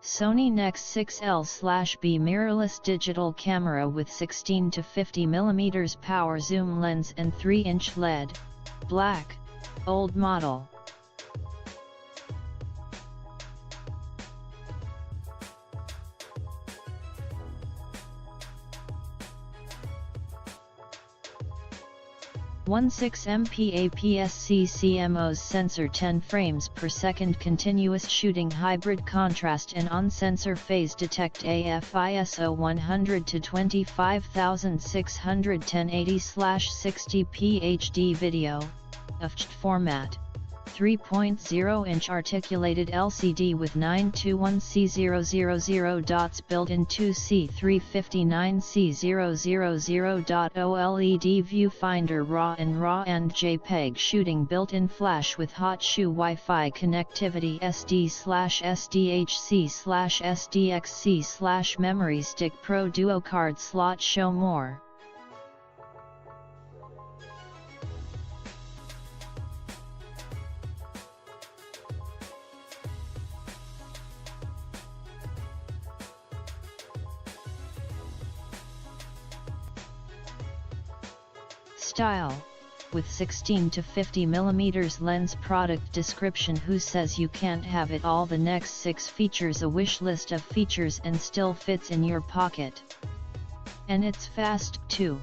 Sony NEX6L/B mirrorless digital camera with 16 to 50 mm power zoom lens and 3-inch LED, black, old model. (16MP APS-C CMOS sensor 10 frames per second continuous shooting hybrid contrast and on-sensor phase detect AF ISO 100 to 25610 80/60p HD video, AVCHD format. 3.0-inch articulated LCD with 921C000 dots built-in 2C359C000 OLED viewfinder raw and JPEG shooting built-in flash with hot shoe Wi-Fi connectivity SD/SDHC/SDXC/memory stick Pro Duo card slot. Show more. Style, with 16 to 50 mm lens. Product description: who says you can't have it all? The next 6 features a wish list of features and still fits in your pocket. And it's fast, too.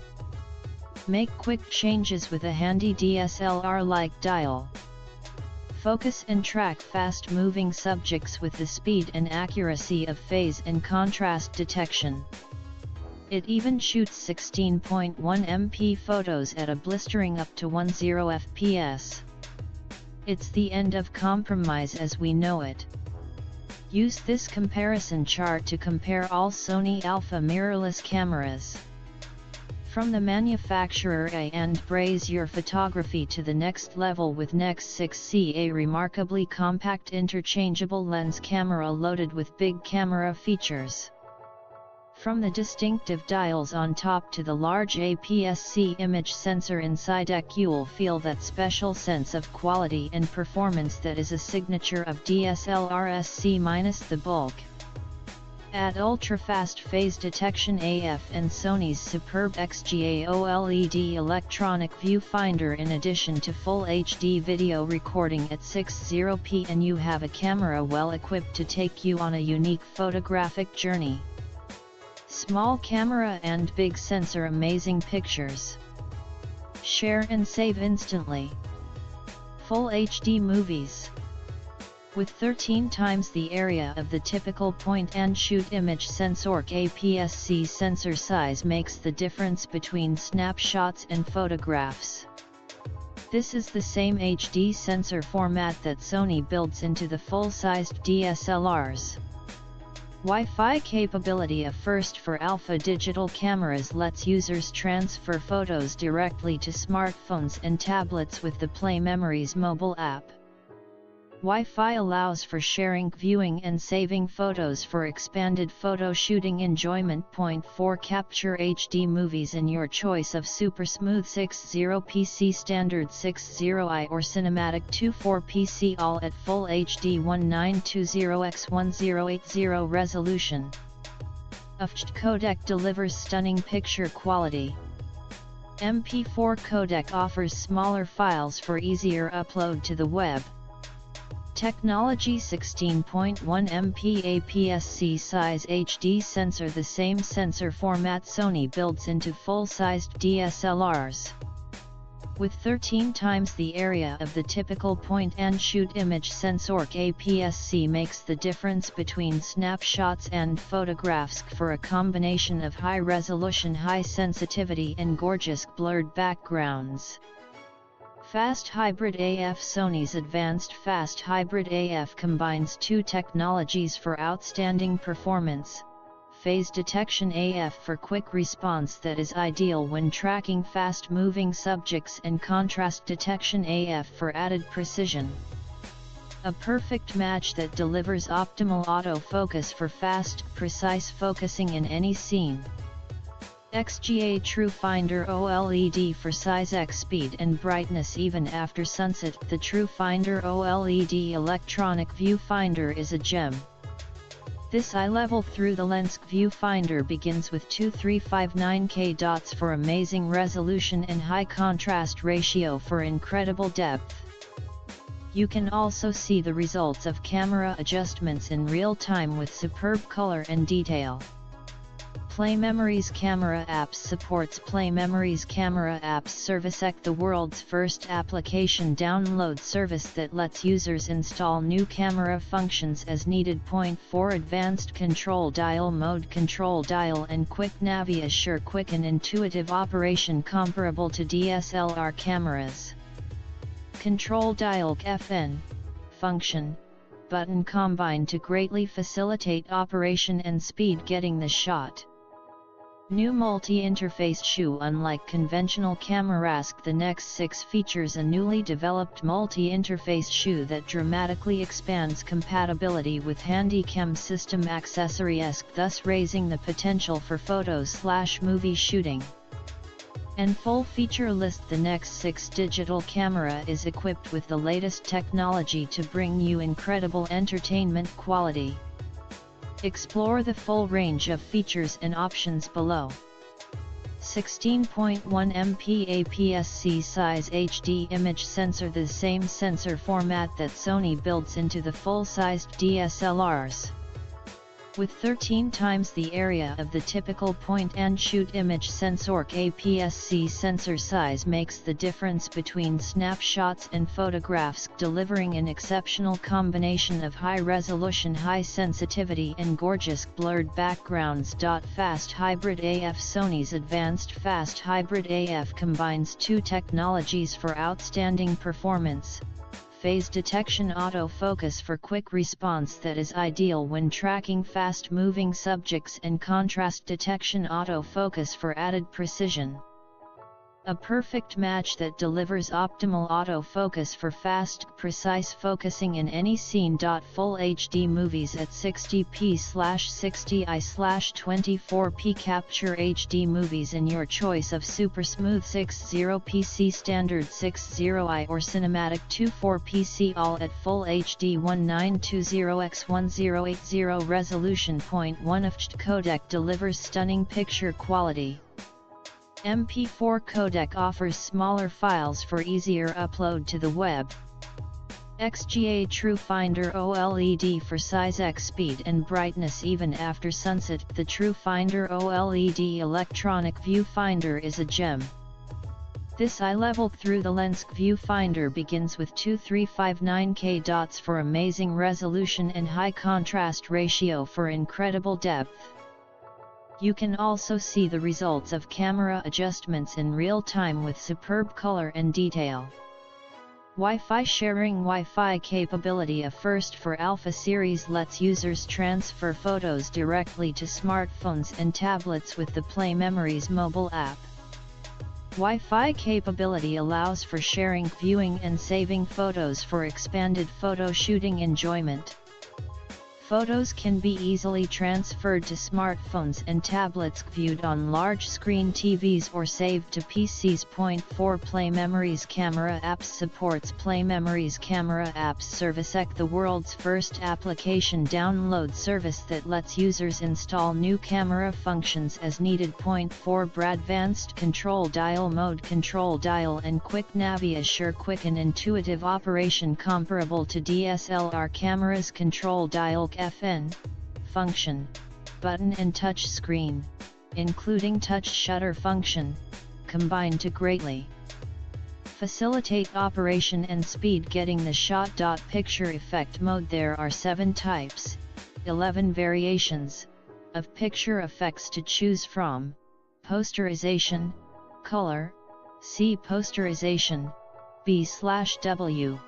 Make quick changes with a handy DSLR-like dial. Focus and track fast-moving subjects with the speed and accuracy of phase and contrast detection. It even shoots 16.1 MP photos at a blistering up to 10 fps. It's the end of compromise as we know it. Use this comparison chart to compare all Sony Alpha mirrorless cameras from the manufacturer and raise your photography to the next level with NEX6C, a remarkably compact interchangeable lens camera loaded with big camera features. From the distinctive dials on top to the large APS-C image sensor inside, you'll feel that special sense of quality and performance that is a signature of DSLR-SC minus the bulk. Add ultra-fast phase detection AF and Sony's superb XGA OLED electronic viewfinder in addition to full HD video recording at 60p, and you have a camera well equipped to take you on a unique photographic journey. Small camera and big sensor, amazing pictures. Share and save instantly. Full HD movies. With 13 times the area of the typical point-and-shoot image sensor, APS-C sensor size makes the difference between snapshots and photographs. This is the same HD sensor format that Sony builds into the full-sized DSLRs. Wi-Fi capability, a first for Alpha digital cameras, lets users transfer photos directly to smartphones and tablets with the Play Memories mobile app. Wi-Fi allows for sharing, viewing and saving photos for expanded photo shooting enjoyment. Point 4. Capture HD movies in your choice of super smooth 60pc, standard 60i or cinematic 24pc, all at full HD 1920x1080 resolution. AVCHD codec delivers stunning picture quality. MP4 codec offers smaller files for easier upload to the web. Technology: 16.1 MP APS-C size HD sensor, the same sensor format Sony builds into full-sized DSLRs. With 13 times the area of the typical point-and-shoot image sensor, APS-C makes the difference between snapshots and photographs for a combination of high resolution, high sensitivity and gorgeous blurred backgrounds. Fast Hybrid AF: Sony's advanced Fast Hybrid AF combines two technologies for outstanding performance: phase detection AF for quick response that is ideal when tracking fast-moving subjects, and contrast detection AF for added precision. A perfect match that delivers optimal autofocus for fast, precise focusing in any scene. XGA True Finder OLED for size X, speed and brightness even after sunset. The True Finder OLED electronic viewfinder is a gem. This eye level through the lens viewfinder begins with 2359K dots for amazing resolution and high contrast ratio for incredible depth. You can also see the results of camera adjustments in real time with superb color and detail. Play Memories Camera Apps supports Play Memories Camera Apps ServiceEC, the world's first application download service that lets users install new camera functions as needed. Point 4 Advanced Control Dial Mode Control Dial and Quick Navi assure quick and intuitive operation comparable to DSLR cameras. Control Dial FN function button combine to greatly facilitate operation and speed getting the shot. New multi-interface shoe. Unlike conventional cameras, the next 6 features a newly developed multi-interface shoe that dramatically expands compatibility with Handycam system accessories, thus raising the potential for photos/movie shooting. And full feature list. The next 6 digital camera is equipped with the latest technology to bring you incredible entertainment quality. Explore the full range of features and options below. 16.1 MP APS-C size HD image sensor, the same sensor format that Sony builds into the full-sized DSLRs. With 13 times the area of the typical point-and-shoot image sensor, APS-C sensor size makes the difference between snapshots and photographs, delivering an exceptional combination of high resolution, high sensitivity and gorgeous blurred backgrounds. Fast Hybrid AF. Sony's advanced Fast Hybrid AF combines 2 technologies for outstanding performance: phase detection autofocus for quick response that is ideal when tracking fast-moving subjects, and contrast detection autofocus for added precision. A perfect match that delivers optimal autofocus for fast, precise focusing in any scene. Full HD movies at 60p/60i/24p. Capture HD movies in your choice of Super Smooth 60p, Standard 60i or Cinematic 24p. All at Full HD 1920x1080 resolution. 1 AVCHD codec delivers stunning picture quality. MP4 codec offers smaller files for easier upload to the web. XGA TrueFinder OLED for size X speed and brightness even after sunset. The TrueFinder OLED electronic viewfinder is a gem. This eye level through the lens viewfinder begins with 2359K dots for amazing resolution and high contrast ratio for incredible depth. You can also see the results of camera adjustments in real time with superb color and detail. Wi-Fi sharing. Wi-Fi capability, a first for Alpha series, lets users transfer photos directly to smartphones and tablets with the Play Memories mobile app. Wi-Fi capability allows for sharing, viewing and saving photos for expanded photo shooting enjoyment. Photos can be easily transferred to smartphones and tablets, viewed on large screen TVs or saved to PCs. Point 4 Play Memories Camera Apps supports Play Memories Camera Apps ServiceEC, the world's first application download service that lets users install new camera functions as needed. Point 4 Advanced Control Dial Mode Control Dial and Quick Navi assure quick and intuitive operation comparable to DSLR cameras. Control Dial FN function, button and touch screen, including touch shutter function, combine to greatly facilitate operation and speed getting the shot. Picture effect mode. There are 7 types, 11 variations, of picture effects to choose from: posterization, color, C posterization, B/W,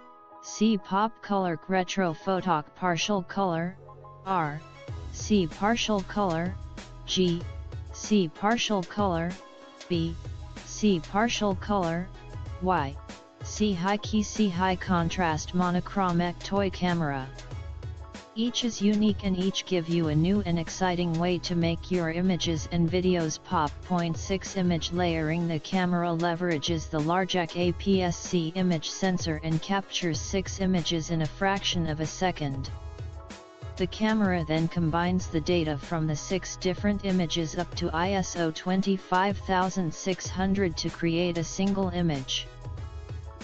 C pop color, retro photoc, partial color, R, C partial color, G, C partial color, B, C partial color, Y, C high key, C high contrast, monochromatic toy camera. Each is unique and each give you a new and exciting way to make your images and videos pop. Point 6 Image layering. The camera leverages the large APS-C image sensor and captures 6 images in a fraction of a second. The camera then combines the data from the 6 different images up to ISO 25600 to create a single image.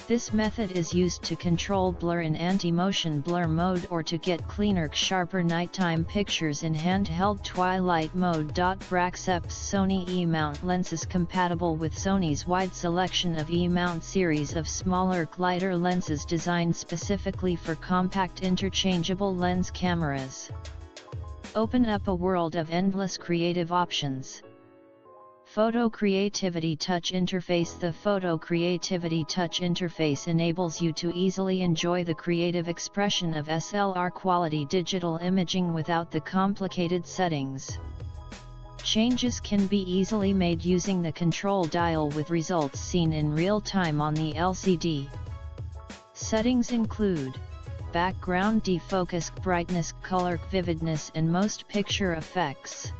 This method is used to control blur in anti-motion blur mode or to get cleaner, sharper nighttime pictures in handheld twilight mode. Braxep's Sony E-mount lenses compatible with Sony's wide selection of E-mount series of smaller, lighter lenses designed specifically for compact interchangeable lens cameras. Open up a world of endless creative options. Photo Creativity Touch Interface. The Photo Creativity Touch Interface enables you to easily enjoy the creative expression of SLR quality digital imaging without the complicated settings. Changes can be easily made using the control dial with results seen in real time on the LCD. Settings include background defocus, brightness, color, vividness, and most picture effects.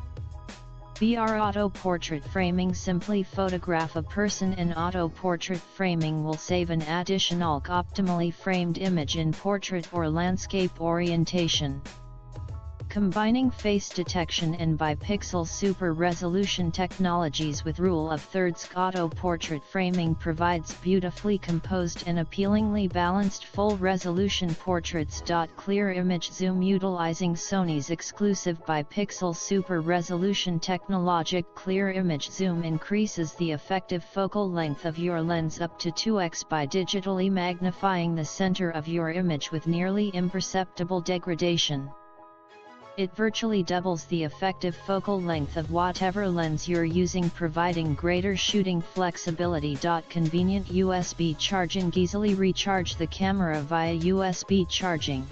BR Auto Portrait Framing. Simply photograph a person in auto portrait framing will save an additional optimally framed image in portrait or landscape orientation. Combining face detection and bipixel super resolution technologies with rule of thirds, auto portrait framing provides beautifully composed and appealingly balanced full resolution portraits. Clear image zoom. Utilizing Sony's exclusive bipixel super resolution technologic clear image zoom increases the effective focal length of your lens up to 2x by digitally magnifying the center of your image with nearly imperceptible degradation. It virtually doubles the effective focal length of whatever lens you're using, providing greater shooting flexibility. Convenient USB charging. Easily recharge the camera via USB charging.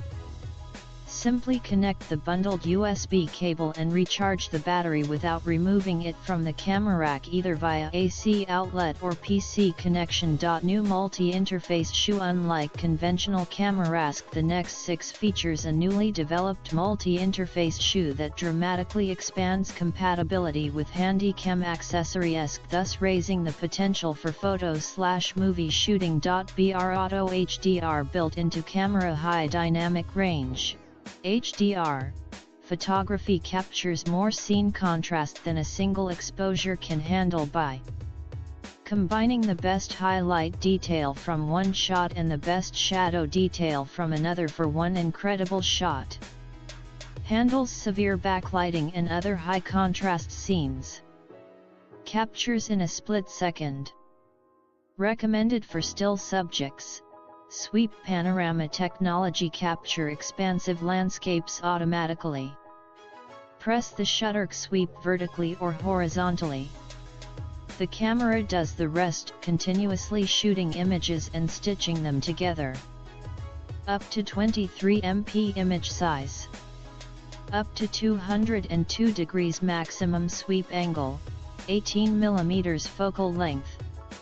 Simply connect the bundled USB cable and recharge the battery without removing it from the camera rack, either via AC outlet or PC connection. New multi-interface shoe. Unlike conventional cameras, the next 6 features a newly developed multi-interface shoe that dramatically expands compatibility with Handycam accessories, thus raising the potential for photo/movie shooting. BR Auto HDR. Built into camera high dynamic range. HDR photography captures more scene contrast than a single exposure can handle by combining the best highlight detail from one shot and the best shadow detail from another for one incredible shot. Handles severe backlighting and other high contrast scenes. Captures in a split second. Recommended for still subjects. Sweep panorama technology. Capture expansive landscapes automatically. Press the shutter. Sweep vertically or horizontally. The camera does the rest, continuously shooting images and stitching them together. Up to 23 MP image size. Up to 202 degrees maximum sweep angle, 18 mm focal length.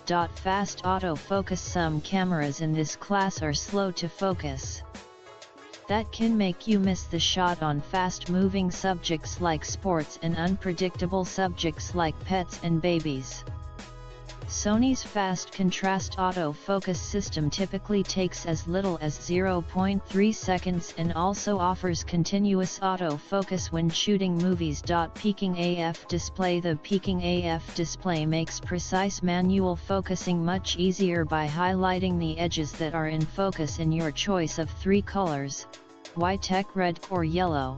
Fast autofocus. Some cameras in this class are slow to focus. That can make you miss the shot on fast-moving subjects like sports and unpredictable subjects like pets and babies. Sony's fast contrast autofocus system typically takes as little as 0.3 seconds and also offers continuous autofocus when shooting movies. Peaking AF display. The peaking AF display makes precise manual focusing much easier by highlighting the edges that are in focus in your choice of 3 colors: white, red, or yellow.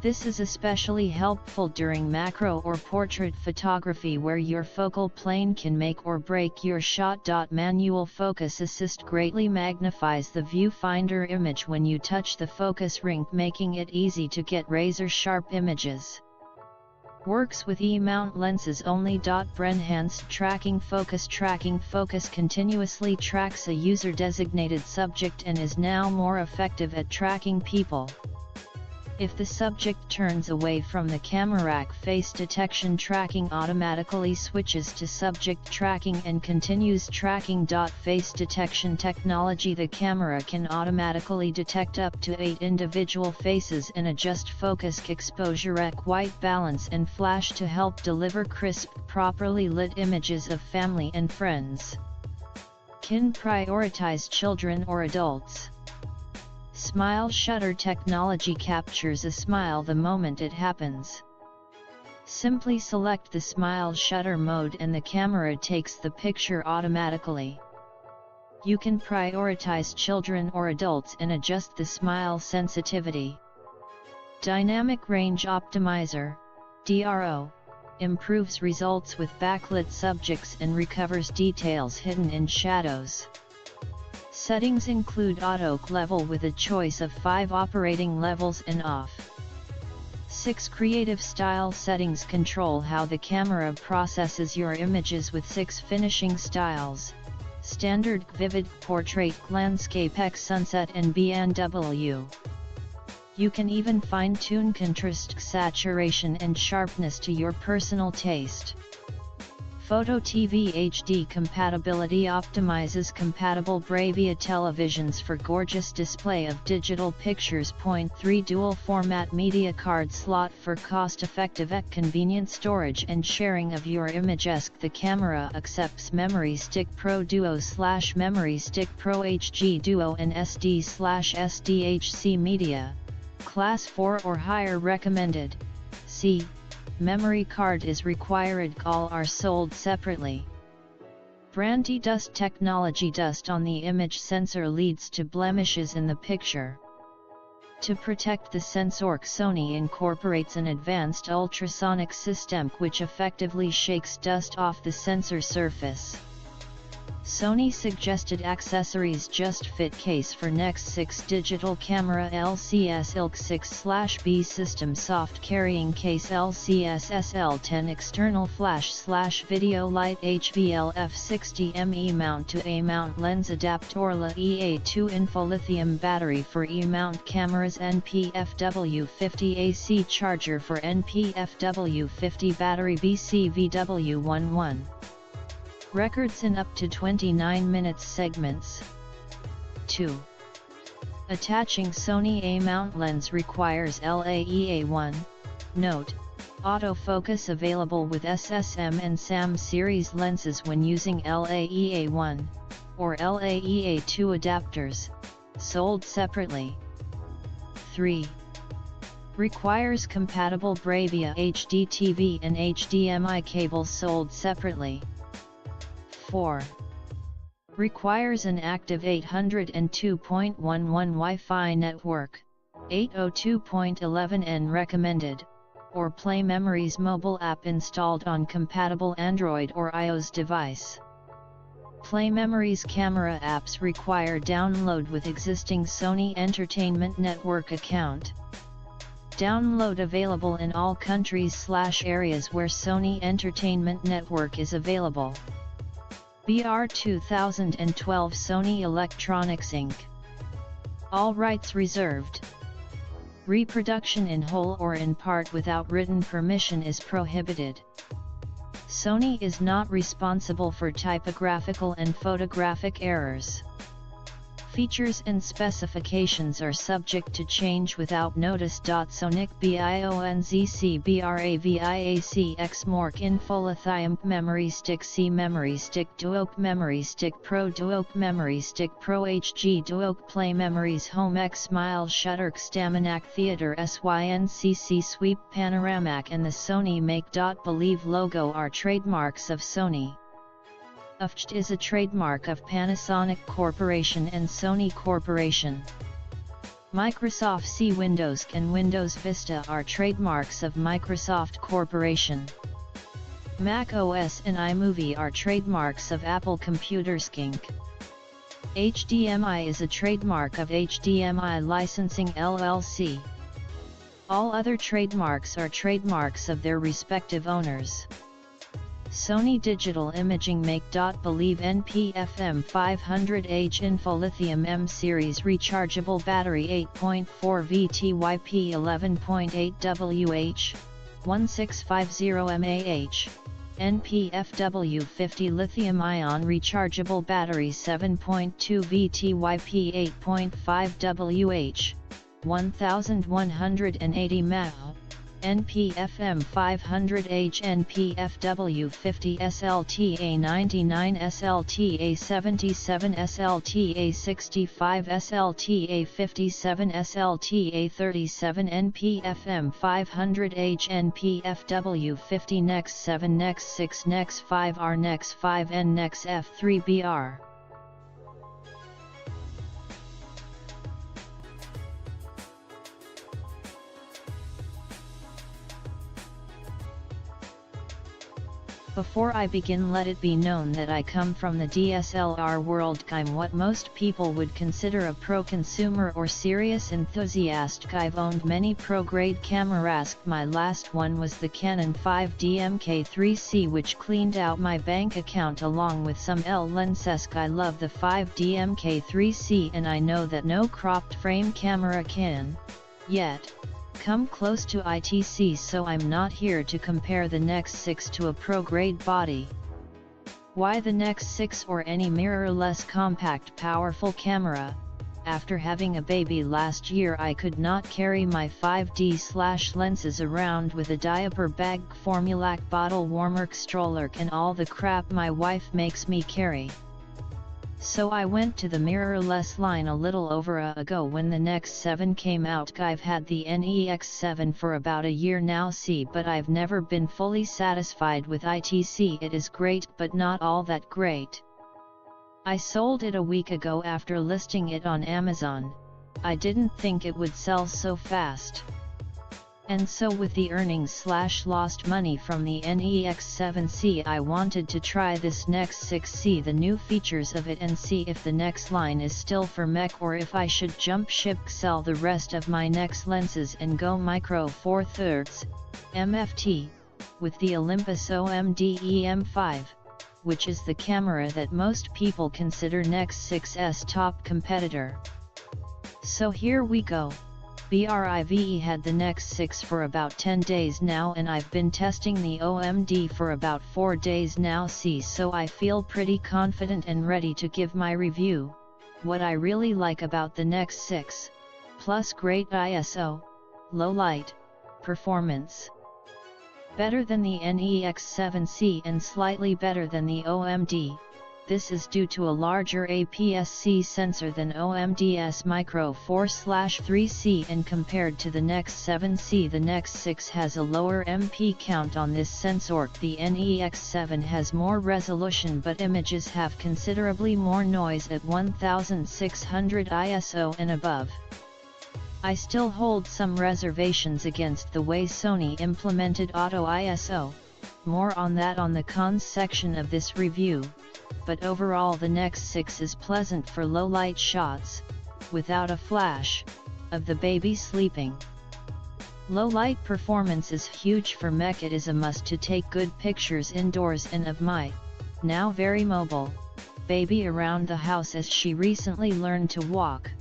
This is especially helpful during macro or portrait photography where your focal plane can make or break your shot. Manual focus assist greatly magnifies the viewfinder image when you touch the focus ring, making it easy to get razor-sharp images. Works with E-mount lenses only. Enhanced tracking. Focus continuously tracks a user-designated subject and is now more effective at tracking people. If the subject turns away from the camera rack, face detection tracking automatically switches to subject tracking and continues tracking. Face detection technology. The camera can automatically detect up to 8 individual faces and adjust focus, exposure, white balance and flash to help deliver crisp, properly lit images of family and friends. Can prioritize children or adults. Smile shutter technology captures a smile the moment it happens. Simply select the smile shutter mode and the camera takes the picture automatically. You can prioritize children or adults and adjust the smile sensitivity. Dynamic Range Optimizer, DRO, improves results with backlit subjects and recovers details hidden in shadows. Settings include auto level with a choice of 5 operating levels and off. 6 creative style settings control how the camera processes your images with 6 finishing styles: standard, vivid, portrait, landscape, X, sunset and BNW. You can even fine-tune contrast, saturation and sharpness to your personal taste. Photo TV HD compatibility optimizes compatible Bravia televisions for gorgeous display of digital pictures. 3 Dual format media card slot for cost-effective and convenient storage and sharing of your images. The camera accepts Memory Stick Pro Duo / Memory Stick Pro HG Duo and SD/SDHC media, Class 4 or higher recommended. C. Memory card is required. All are sold separately. Brandy dust technology. Dust on the image sensor leads to blemishes in the picture. To protect the sensor, Sony incorporates an advanced ultrasonic system which effectively shakes dust off the sensor surface. Sony suggested accessories just fit case for Nex 6 digital camera, LCS ILK 6/B system, soft carrying case, LCS SL10 external flash/video light, HVLF 60 mount to A mount lens adapter, La EA2 info-lithium battery for E mount cameras, NPFW50 AC charger for NPFW50 battery, BCVW11. Records in up to 29 minutes segments. 2. Attaching Sony A-mount lens requires LAEA1. Note: autofocus available with SSM and SAM series lenses when using LAEA1 or LAEA2 adapters, sold separately. 3. Requires compatible Bravia HD TV and HDMI cables, sold separately. 4. Requires an active 802.11 Wi-Fi network, 802.11n recommended, or Play Memories mobile app installed on compatible Android or iOS device. Play Memories camera apps require download with existing Sony Entertainment Network account. Download available in all countries/areas where Sony Entertainment Network is available. BR 2012 Sony Electronikz Inc. All rights reserved. Reproduction in whole or in part without written permission is prohibited. Sony is not responsible for typographical and photographic errors. Features and specifications are subject to change without notice. Sonic BIONZC BRAVIACX Mork Info Lithium Memory Stick C Memory Stick Duoc Memory Stick Pro Duoc Memory Stick Pro HG Duoc Play Memories Home X Smile Shutter Staminac Theater SYNCC Sweep Panoramac and the Sony Make. Believe logo are trademarks of Sony. AVCHD is a trademark of Panasonic Corporation and Sony Corporation. Microsoft C Windows and Windows Vista are trademarks of Microsoft Corporation. Mac OS and iMovie are trademarks of Apple Computers Inc. HDMI is a trademark of HDMI Licensing LLC. All other trademarks are trademarks of their respective owners. Sony Digital Imaging Make. Believe NPFM 500H Info Lithium M Series Rechargeable Battery 8.4 VTYP 11.8 WH 1650 mAh NPFW50 Lithium-ion Rechargeable Battery 7.2 VTYP 8.5 WH 1180 mAh NPFM 500H NPFW50 SLTA 99 SLTA 77 SLTA 65 SLTA 57 SLTA 37 NPFM 500H NPFW50 NEX 7 NEX 6 NEX 5 R NEX 5 N NEX F3 BR. Before I begin, let it be known that I come from the DSLR world. I'm what most people would consider a pro consumer or serious enthusiast. I've owned many pro-grade cameras. My last one was the Canon 5D Mk3C, which cleaned out my bank account along with some L lenses. I love the 5D Mk3C, and I know that no cropped frame camera can, yet, come close to ITC, so I'm not here to compare the NEX 6 to a pro-grade body. Why the NEX 6 or any mirrorless compact powerful camera? After having a baby last year, I could not carry my 5D lenses around with a diaper bag, Formulac bottle warmer, stroller and all the crap my wife makes me carry. So I went to the mirrorless line a little over a ago when the NEX 7 came out. I've had the NEX7 for about a year now, but I've never been fully satisfied with ITC. It is great, but not all that great. I sold it a week ago after listing it on Amazon. I didn't think it would sell so fast. And so with the earnings/lost money from the NEX7C, I wanted to try this NEX 6, see the new features of it, and see if the NEX line is still for mech or if I should jump ship, sell the rest of my NEX lenses and go micro Four Thirds MFT with the Olympus OMD EM5, which is the camera that most people consider NEX 6's top competitor. So here we go. BRIVE had the NEX 6 for about 10 days now, and I've been testing the OMD for about 4 days now, so I feel pretty confident and ready to give my review. What I really like about the NEX 6, plus great ISO, low light, performance. Better than the NEX7C and slightly better than the OMD. This is due to a larger APS-C sensor than OMD's Micro 4/3C, and compared to the NEX 7C, the NEX 6 has a lower MP count on this sensor. The NEX7 has more resolution, but images have considerably more noise at 1600 ISO and above. I still hold some reservations against the way Sony implemented auto ISO, more on that on the cons section of this review. But overall the NEX 6 is pleasant for low light shots, without a flash, of the baby sleeping. Low light performance is huge for mech. It is a must to take good pictures indoors and of my, now very mobile, baby around the house as she recently learned to walk.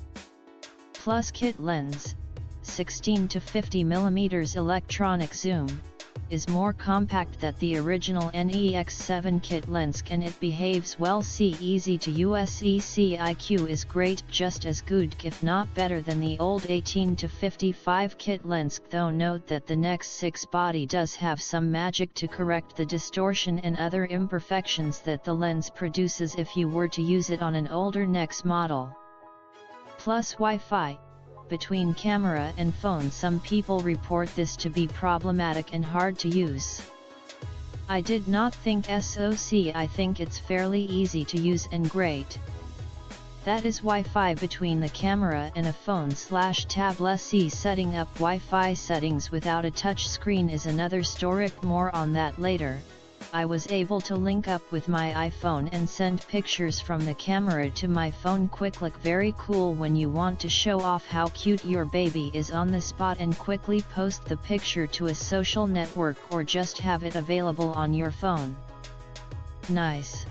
Plus kit lens, 16 to 50 mm electronic zoom, is more compact than the original NEX7 kit lens, and it behaves well. Easy to use. ECIQ is great, just as good if not better than the old 18 to 55 kit lens, though note that the NEX 6 body does have some magic to correct the distortion and other imperfections that the lens produces if you were to use it on an older NEX model. Plus Wi-Fi between camera and phone. Some people report this to be problematic and hard to use. I did not think SoC. I think it's fairly easy to use and great. That is Wi-Fi between the camera and a phone/tablet. Setting up Wi-Fi settings without a touch screen is another story. More on that later. I was able to link up with my iPhone and send pictures from the camera to my phone quickly. Very cool when you want to show off how cute your baby is on the spot and quickly post the picture to a social network or just have it available on your phone. Nice.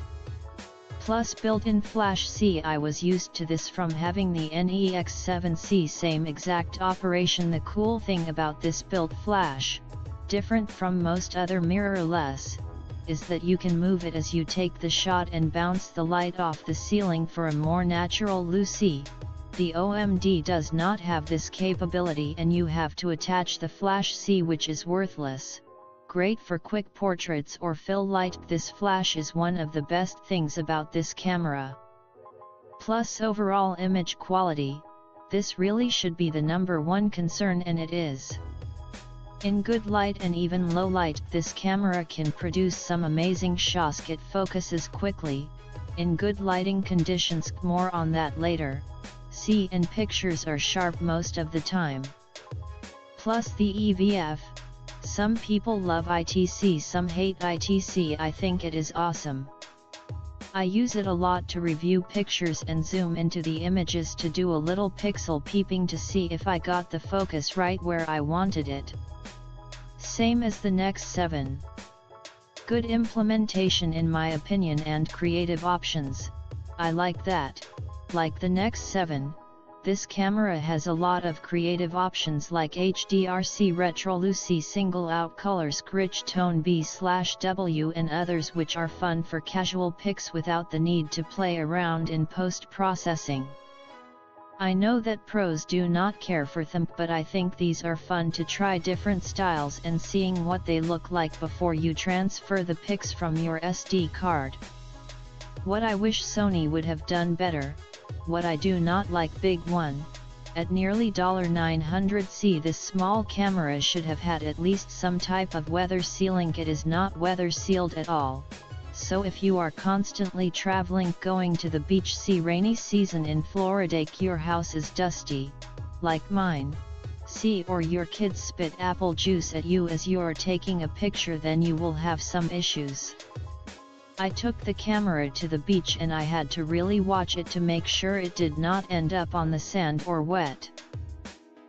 Plus built-in flash. I was used to this from having the NEX7C, same exact operation. The cool thing about this built flash, different from most other mirrorless, is that you can move it as you take the shot and bounce the light off the ceiling for a more natural look. The OMD does not have this capability and you have to attach the flash C, which is worthless. Great for quick portraits or fill light. This flash is one of the best things about this camera. Plus overall image quality, this really should be the #1 concern, and it is. In good light and even low light, this camera can produce some amazing shots. It focuses quickly, in good lighting conditions, more on that later. And pictures are sharp most of the time. Plus the EVF, some people love ITC, some hate ITC. I think it is awesome. I use it a lot to review pictures and zoom into the images to do a little pixel peeping to see if I got the focus right where I wanted it. Same as the Nex 7. Good implementation in my opinion and creative options. I like that. Like the Nex 7, this camera has a lot of creative options like HDRC, Retrolucy, single out colors, rich tone B/W and others which are fun for casual pics without the need to play around in post-processing. I know that pros do not care for them, but I think these are fun to try different styles and seeing what they look like before you transfer the pics from your SD card. What I wish Sony would have done better, what I do not like, big one, at nearly $900, this small camera should have had at least some type of weather sealing. It is not weather sealed at all. So if you are constantly traveling, going to the beach, rainy season in Florida, your house is dusty, like mine, or your kids spit apple juice at you as you are taking a picture, then you will have some issues. I took the camera to the beach and I had to really watch it to make sure it did not end up on the sand or wet.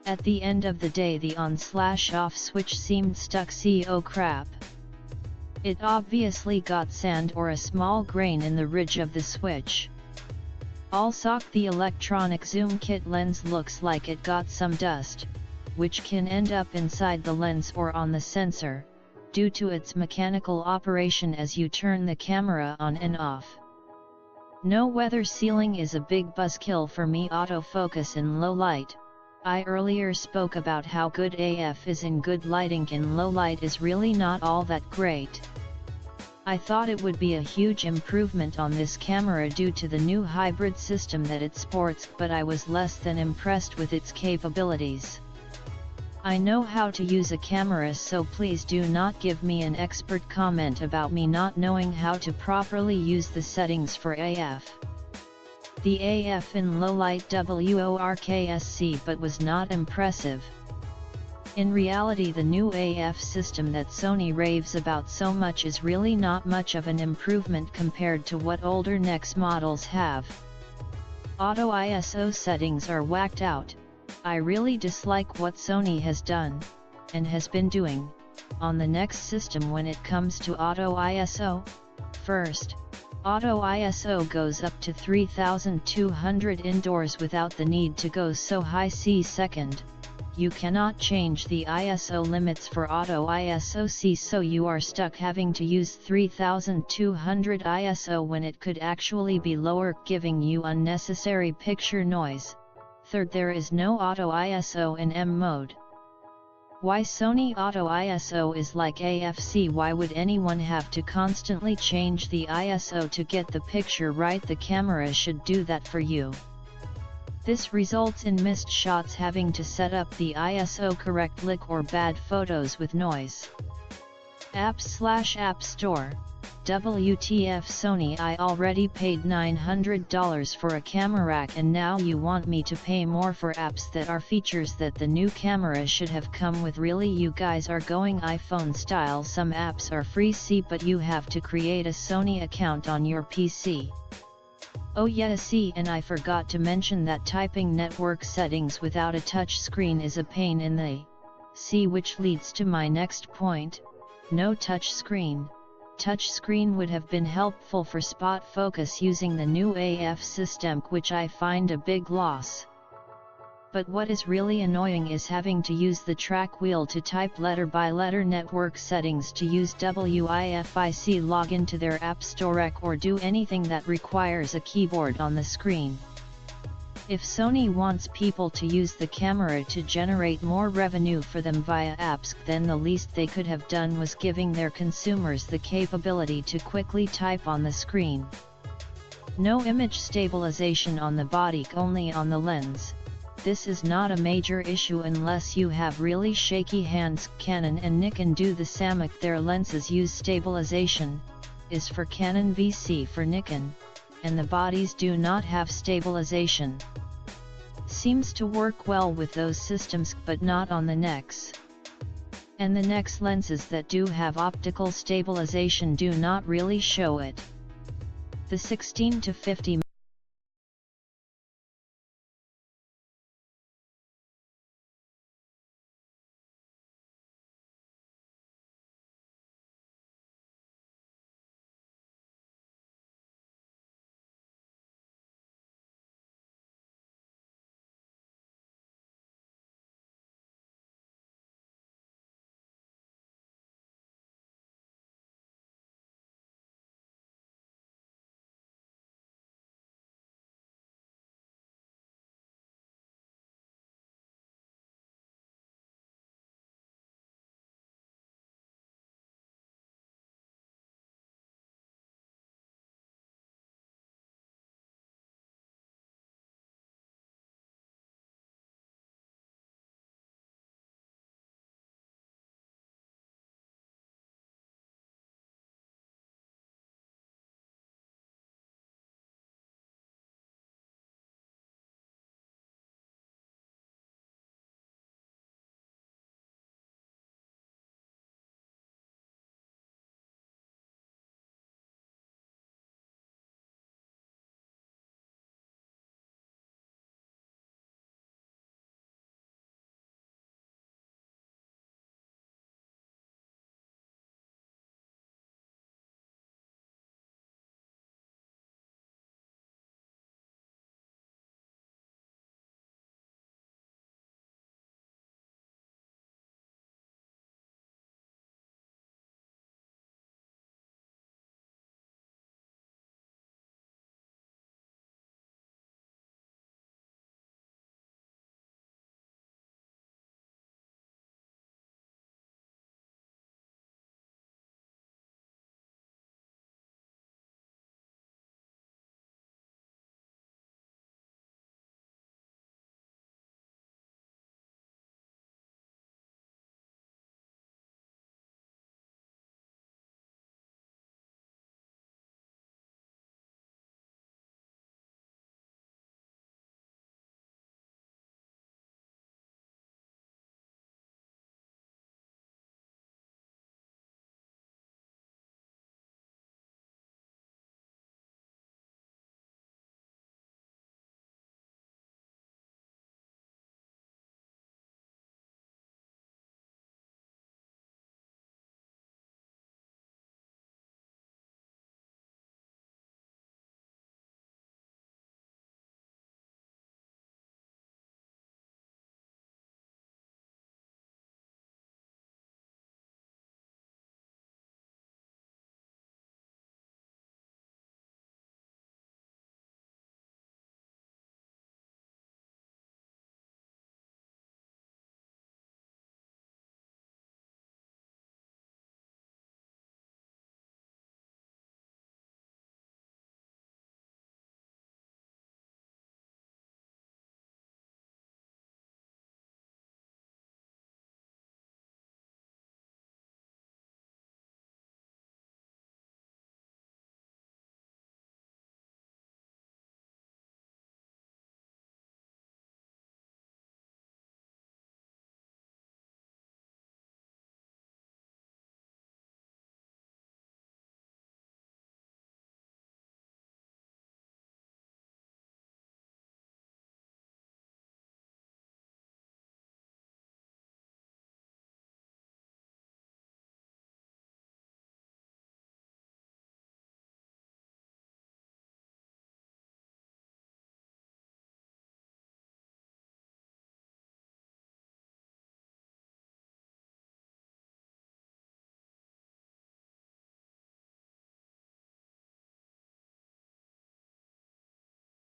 At the end of the day, the on/off switch seemed stuck. Oh crap. It obviously got sand or a small grain in the ridge of the switch. Also, the Electronikz zoom kit lens looks like it got some dust, which can end up inside the lens or on the sensor, due to its mechanical operation as you turn the camera on and off. No weather sealing is a big buzzkill for me. Autofocus in low light. I earlier spoke about how good AF is in good lighting. In low light is really not all that great. I thought it would be a huge improvement on this camera due to the new hybrid system that it sports, but I was less than impressed with its capabilities. I know how to use a camera, so please do not give me an expert comment about me not knowing how to properly use the settings for AF. The AF in low light works, but was not impressive. In reality, the new AF system that Sony raves about so much is really not much of an improvement compared to what older Nex models have. Auto ISO settings are whacked out. I really dislike what Sony has done, and has been doing, on the Nex system when it comes to Auto ISO. First, Auto ISO goes up to 3200 indoors without the need to go so high. Second, you cannot change the ISO limits for Auto ISO, so you are stuck having to use 3200 ISO when it could actually be lower, giving you unnecessary picture noise. Third, there is no Auto ISO in M mode. Why Sony Auto ISO is like AFC? Why would anyone have to constantly change the ISO to get the picture right? The camera should do that for you. This results in missed shots, having to set up the ISO correct, or bad photos with noise. Apps/App Store. WTF Sony, I already paid $900 for a camera rack and now you want me to pay more for apps that are features that the new camera should have come with. Really, you guys are going iPhone style. Some apps are free, but you have to create a Sony account on your PC. Oh yeah, and I forgot to mention that typing network settings without a touch screen is a pain in the which leads to my next point: no touch screen. Touch screen would have been helpful for spot focus using the new AF system, which I find a big loss. But what is really annoying is having to use the track wheel to type letter by letter network settings to use Wi-Fi, log into their App Store or do anything that requires a keyboard on the screen. If Sony wants people to use the camera to generate more revenue for them via apps, then the least they could have done was giving their consumers the capability to quickly type on the screen. No image stabilization on the body, only on the lens. This is not a major issue unless you have really shaky hands. Canon and Nikon do the same. Their lenses use stabilization, is for Canon VC for Nikon, and the bodies do not have stabilization. Seems to work well with those systems but not on the NEX. And the NEX lenses that do have optical stabilization do not really show it. The 16 to 50